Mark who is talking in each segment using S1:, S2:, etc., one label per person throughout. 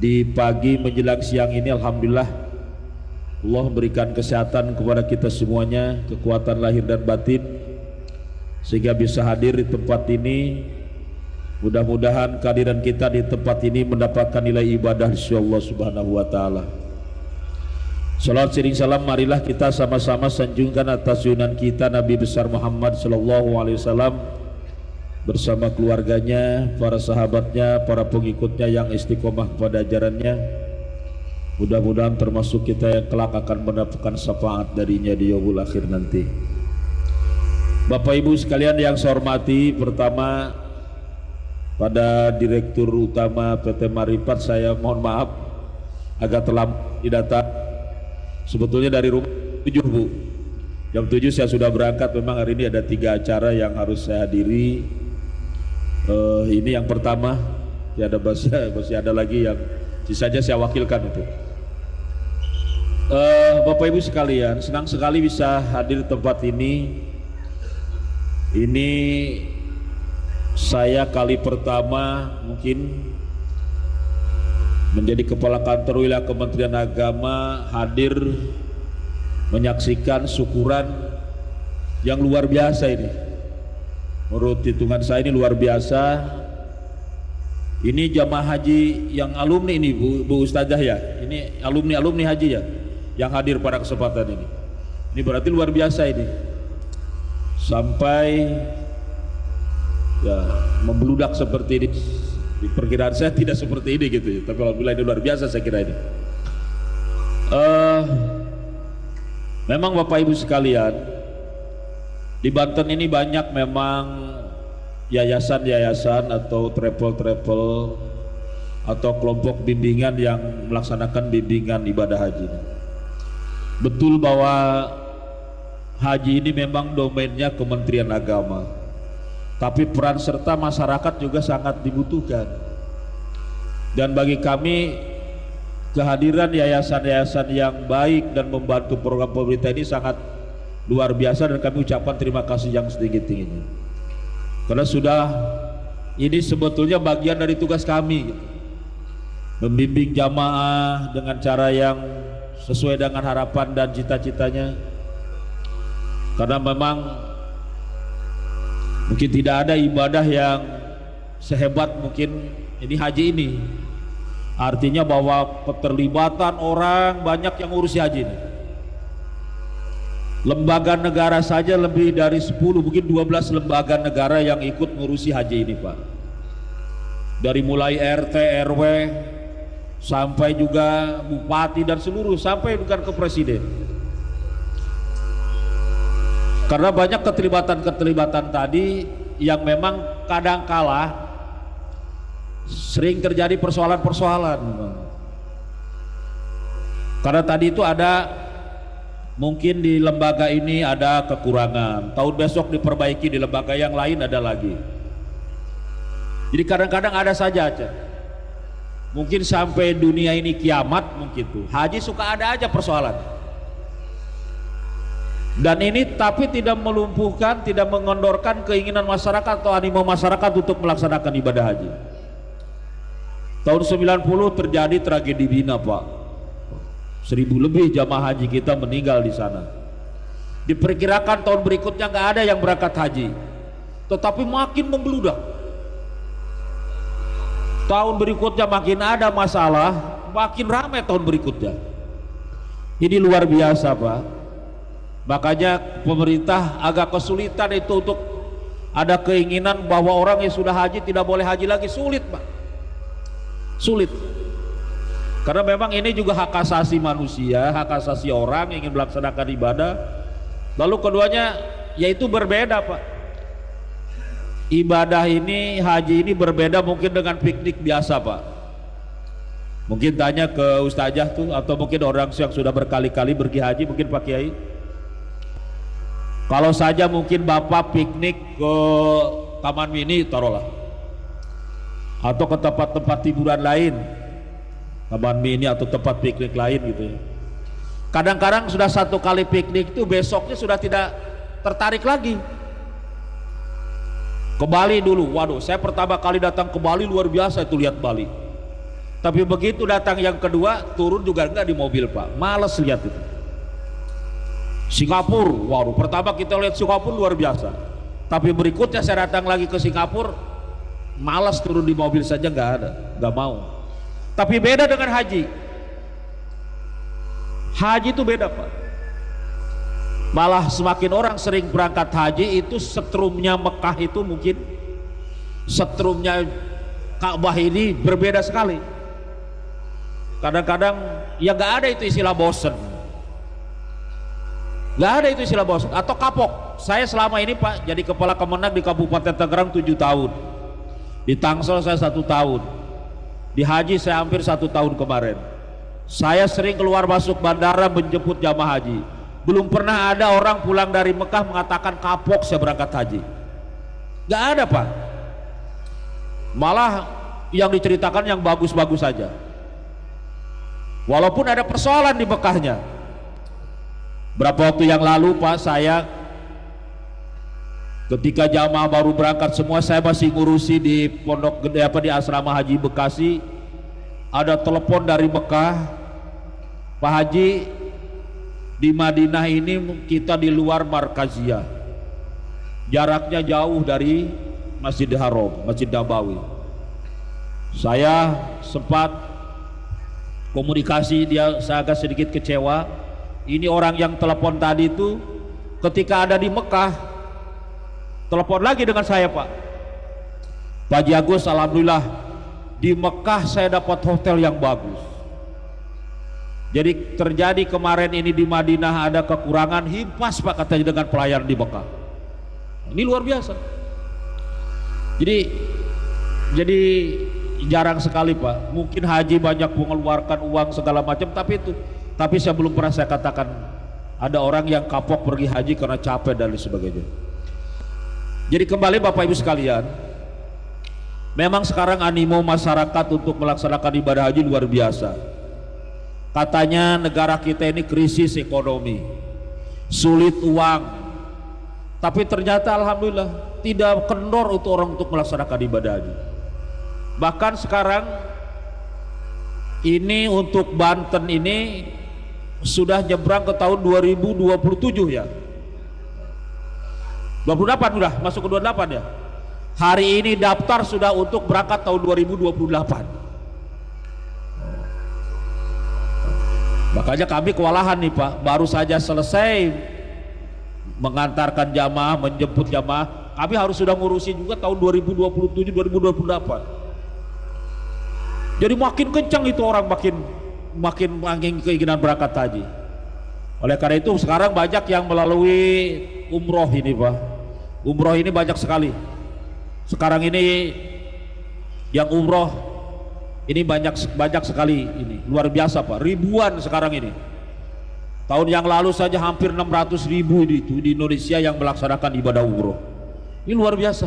S1: Di pagi menjelang siang ini alhamdulillah Allah berikan kesehatan kepada kita semuanya, kekuatan lahir dan batin, sehingga bisa hadir di tempat ini. Mudah-mudahan kehadiran kita di tempat ini mendapatkan nilai ibadah insya Allah subhanahu wa ta'ala. Salawat sering salam marilah kita sama-sama sanjungkan atas junjungan kita Nabi besar Muhammad sallallahu alaihi wasallam bersama keluarganya, para sahabatnya, para pengikutnya yang istiqomah pada ajarannya. Mudah-mudahan termasuk kita yang kelak akan mendapatkan syafaat darinya di yaumul akhir nanti. Bapak Ibu sekalian yang saya hormati, pertama pada Direktur Utama PT Maripat, saya mohon maaf agak terlambat datang. Sebetulnya dari rumah 7 Bu, jam 7 saya sudah berangkat. Memang hari ini ada 3 acara yang harus saya hadiri. Ini yang pertama, ya ada masih ada lagi yang sisanya saya wakilkan itu. Bapak Ibu sekalian, senang sekali bisa hadir di tempat ini. Ini saya kali pertama mungkin menjadi kepala kantor wilayah Kementerian Agama hadir menyaksikan syukuran yang luar biasa ini. Menurut hitungan saya ini luar biasa. Ini jamaah haji yang alumni ini Bu Ustazah ya. Ini alumni haji ya yang hadir pada kesempatan ini. Ini berarti luar biasa ini. Sampai ya membludak seperti ini. Di perkiraan saya tidak seperti ini gitu ya. Tapi alhamdulillah ini luar biasa saya kira ini. Memang Bapak Ibu sekalian, di Banten ini banyak memang yayasan-yayasan atau travel atau kelompok bimbingan yang melaksanakan bimbingan ibadah haji. Betul bahwa haji ini memang domainnya Kementerian Agama, tapi peran serta masyarakat juga sangat dibutuhkan. Dan bagi kami, kehadiran yayasan-yayasan yang baik dan membantu program pemerintah ini sangat luar biasa, dan kami ucapkan terima kasih yang setinggi-tingginya. Karena sudah ini sebetulnya bagian dari tugas kami gitu. Membimbing jamaah dengan cara yang sesuai dengan harapan dan cita-citanya. Karena memang mungkin tidak ada ibadah yang sehebat mungkin ini haji ini. Artinya bahwa keterlibatan orang banyak yang ngurusi haji ini. Lembaga negara saja lebih dari 10, mungkin 12 lembaga negara yang ikut ngurusi haji ini Pak. Dari mulai RT, RW sampai juga bupati dan seluruh, sampai bukan ke presiden. Karena banyak keterlibatan tadi yang memang kadang kala sering terjadi persoalan-persoalan. Karena tadi itu ada mungkin di lembaga ini ada kekurangan, tahun besok diperbaiki, di lembaga yang lain ada lagi. Jadi kadang-kadang ada saja. Mungkin sampai dunia ini kiamat mungkin tuh haji suka ada aja persoalan. Dan ini tapi tidak melumpuhkan, tidak mengendorkan keinginan masyarakat atau animo masyarakat untuk melaksanakan ibadah haji. Tahun 90 terjadi tragedi Bina Pak. 1000 lebih jamaah haji kita meninggal di sana. Diperkirakan tahun berikutnya nggak ada yang berangkat haji, tetapi makin membludak. Tahun berikutnya makin ada masalah, makin ramai tahun berikutnya. Ini luar biasa Pak. Makanya pemerintah agak kesulitan itu untuk ada keinginan bahwa orang yang sudah haji tidak boleh haji lagi. Sulit Pak, sulit. Karena memang ini juga hak asasi manusia, hak asasi orang yang ingin melaksanakan ibadah. Lalu keduanya yaitu berbeda Pak. Ibadah ini, haji ini berbeda mungkin dengan piknik biasa Pak. Mungkin tanya ke Ustazah tuh, atau mungkin orang yang sudah berkali-kali pergi haji, mungkin Pak Kiai. Kalau saja mungkin Bapak piknik ke Taman Mini taruhlah, atau ke tempat-tempat hiburan lain, Taman Mini atau tempat piknik lain gitu ya. Kadang-kadang sudah satu kali piknik itu besoknya sudah tidak tertarik lagi. Ke Bali dulu, waduh saya pertama kali datang ke Bali luar biasa itu lihat Bali. Tapi begitu datang yang kedua, turun juga enggak di mobil Pak, males lihat itu. Singapura, waduh, pertama kita lihat Singapura luar biasa. Tapi berikutnya saya datang lagi ke Singapura, malas turun di mobil saja, nggak ada, nggak mau. Tapi beda dengan haji. Haji itu beda Pak. Malah semakin orang sering berangkat haji itu setrumnya Mekah itu mungkin setrumnya Ka'bah ini berbeda sekali. Kadang-kadang ya nggak ada itu istilah bosen, nggak ada itu istilah bosen atau kapok. Saya selama ini Pak jadi kepala Kemenag di Kabupaten Tangerang 7 tahun, di Tangsel saya 1 tahun, di haji saya hampir 1 tahun kemarin. Saya sering keluar masuk bandara menjemput jamaah haji. Belum pernah ada orang pulang dari Mekah mengatakan kapok saya berangkat haji, nggak ada Pak. Malah yang diceritakan yang bagus-bagus saja. Walaupun ada persoalan di Mekahnya. Berapa waktu yang lalu Pak, saya ketika jamaah baru berangkat semua, saya masih ngurusi di pondok gede di asrama haji Bekasi. Ada telepon dari Mekah, Pak Haji, di Madinah ini kita di luar Markaziyah, jaraknya jauh dari Masjidil Haram, Masjid Nabawi. Saya sempat komunikasi, saya agak sedikit kecewa. Ini orang yang telepon tadi itu ketika ada di Mekah telepon lagi dengan saya, Pak Haji Agus, alhamdulillah di Mekah saya dapat hotel yang bagus. Jadi terjadi kemarin ini di Madinah ada kekurangan, himpas Pak katanya dengan pelayan di Mekah. Ini luar biasa. Jadi jarang sekali Pak. Mungkin haji banyak mengeluarkan uang segala macam, tapi saya belum pernah saya katakan ada orang yang kapok pergi haji karena capek dan sebagainya. Jadi kembali Bapak Ibu sekalian, memang sekarang animo masyarakat untuk melaksanakan ibadah haji luar biasa. Katanya negara kita ini krisis ekonomi, sulit uang, tapi ternyata alhamdulillah tidak kendor untuk orang untuk melaksanakan ibadah haji. Bahkan sekarang ini untuk Banten ini sudah nyebrang ke tahun 2027 ya. 28 sudah masuk ke 28 ya. Hari ini daftar sudah untuk berangkat tahun 2028. Makanya kami kewalahan nih Pak, baru saja selesai mengantarkan jamaah, menjemput jamaah, kami harus sudah ngurusin juga tahun 2027 2028. Jadi makin kencang itu orang, makin keinginan berangkat haji. Oleh karena itu sekarang banyak yang melalui umroh ini Pak. Umroh ini banyak sekali. Sekarang ini yang umroh ini banyak sekali, ini luar biasa Pak. Ribuan sekarang ini. Tahun yang lalu saja hampir 600.000 di Indonesia yang melaksanakan ibadah umroh. Ini luar biasa.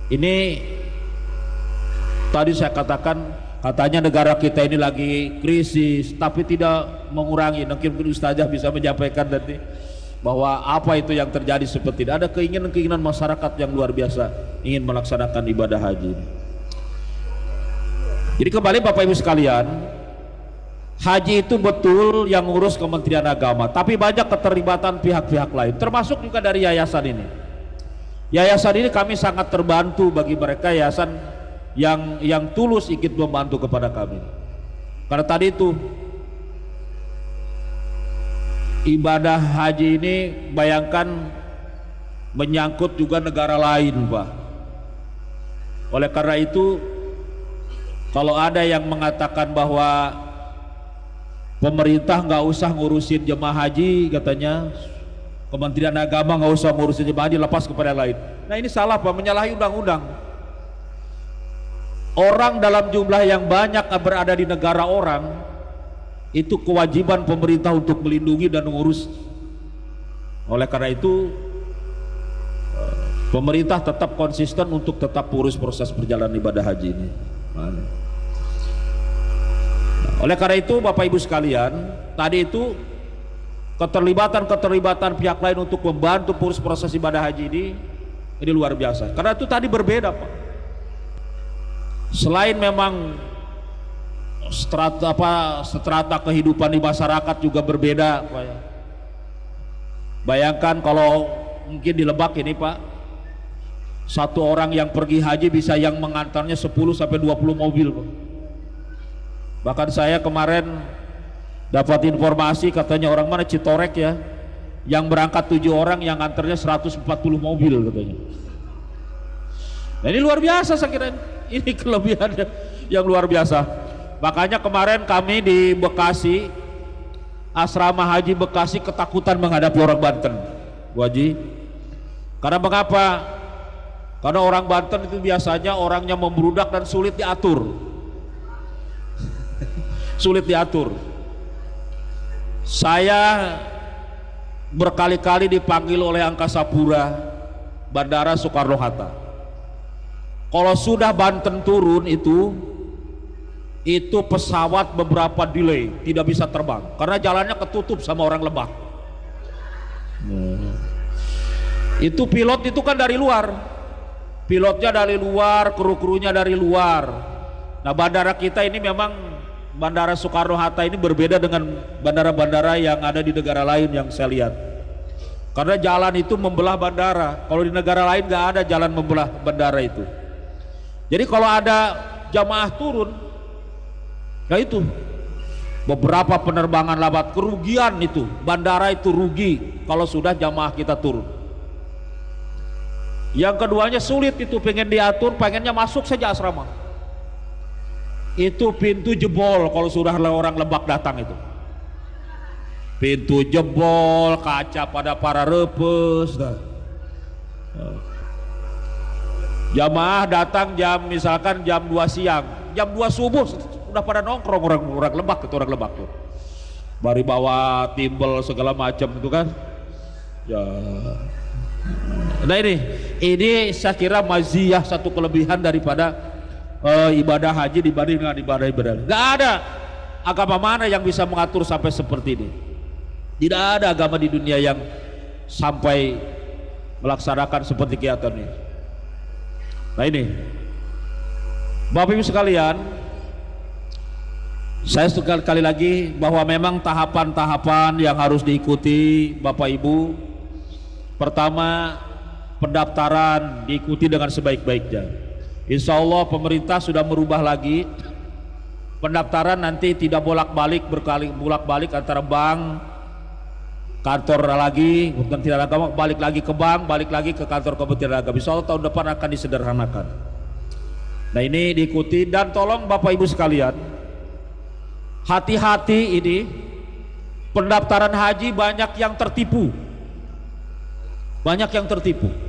S1: Ini tadi saya katakan, katanya negara kita ini lagi krisis, tapi tidak mengurangi. Mungkin Ustazah bisa menyampaikan nanti bahwa apa itu yang terjadi seperti ini. Ada keinginan masyarakat yang luar biasa ingin melaksanakan ibadah haji. Jadi kembali Bapak Ibu sekalian, haji itu betul yang ngurus Kementerian Agama, tapi banyak keterlibatan pihak-pihak lain, termasuk juga dari yayasan ini. Yayasan ini kami sangat terbantu bagi mereka, yayasan yang tulus ikut membantu kepada kami. Karena tadi itu ibadah haji ini bayangkan menyangkut juga negara lain Pak. Oleh karena itu kalau ada yang mengatakan bahwa pemerintah nggak usah ngurusin jemaah haji, katanya Kementerian Agama nggak usah ngurusin jemaah haji, lepas kepada lain. Nah ini salah Pak, menyalahi undang-undang. Orang dalam jumlah yang banyak berada di negara orang, itu kewajiban pemerintah untuk melindungi dan mengurus. Oleh karena itu pemerintah tetap konsisten untuk tetap urus proses perjalanan ibadah haji ini. Oleh karena itu Bapak Ibu sekalian, tadi itu keterlibatan pihak lain untuk membantu urus proses ibadah haji ini luar biasa. Karena itu tadi berbeda Pak. Selain memang strata kehidupan di masyarakat juga berbeda, Pak. Bayangkan kalau mungkin di Lebak ini, Pak, satu orang yang pergi haji bisa yang mengantarnya 10 sampai 20 mobil, Pak. Bahkan saya kemarin dapat informasi katanya orang mana Citorek ya, yang berangkat 7 orang yang nganternya 140 mobil katanya. Nah, ini luar biasa, saya kira ini kelebihannya yang luar biasa. Makanya kemarin kami di Bekasi, asrama haji Bekasi ketakutan menghadapi orang Banten, Bu Haji. Karena mengapa? Karena orang Banten itu biasanya orangnya membludak dan sulit diatur. Sulit diatur. Saya berkali-kali dipanggil oleh Angkasa Pura Bandara Soekarno-Hatta. Kalau sudah Banten turun itu pesawat beberapa delay, tidak bisa terbang karena jalannya ketutup sama orang Lebak. Itu pilot itu kan dari luar, pilotnya dari luar, kru-krunya dari luar. Nah, bandara kita ini memang Bandara Soekarno-Hatta ini berbeda dengan bandara-bandara yang ada di negara lain yang saya lihat, karena jalan itu membelah bandara. Kalau di negara lain nggak ada jalan membelah bandara itu. Jadi kalau ada jamaah turun, nah itu beberapa penerbangan lambat, kerugian itu, bandara itu rugi kalau sudah jamaah kita turun. Yang keduanya sulit itu, pengen diatur, pengennya masuk saja asrama, itu pintu jebol kalau sudah orang Lebak datang itu. Pintu jebol, kaca pada para repes. Jamaah datang misalkan jam 2 siang, jam 2 subuh udah pada nongkrong orang Lebak itu, orang Lebak tuh. Bari bawa timbel segala macam itu kan. Ya. Nah ini saya kira maziyah, satu kelebihan daripada ibadah haji dibanding dengan ibadah. Gak ada agama mana yang bisa mengatur sampai seperti ini. Tidak ada agama di dunia yang sampai melaksanakan seperti kegiatan ini. Nah ini, Bapak Ibu sekalian, saya sekali lagi bahwa memang tahapan-tahapan yang harus diikuti Bapak Ibu. Pertama, pendaftaran diikuti dengan sebaik-baiknya. Insya Allah pemerintah sudah merubah lagi pendaftaran, nanti tidak bolak-balik antara bank, kantor lagi, bukan tidak agama, balik lagi ke bank, balik lagi ke kantor Kementerian Agama. Insya Allah tahun depan akan disederhanakan. Nah ini diikuti, dan tolong Bapak Ibu sekalian, hati-hati ini pendaftaran haji banyak yang tertipu, banyak yang tertipu.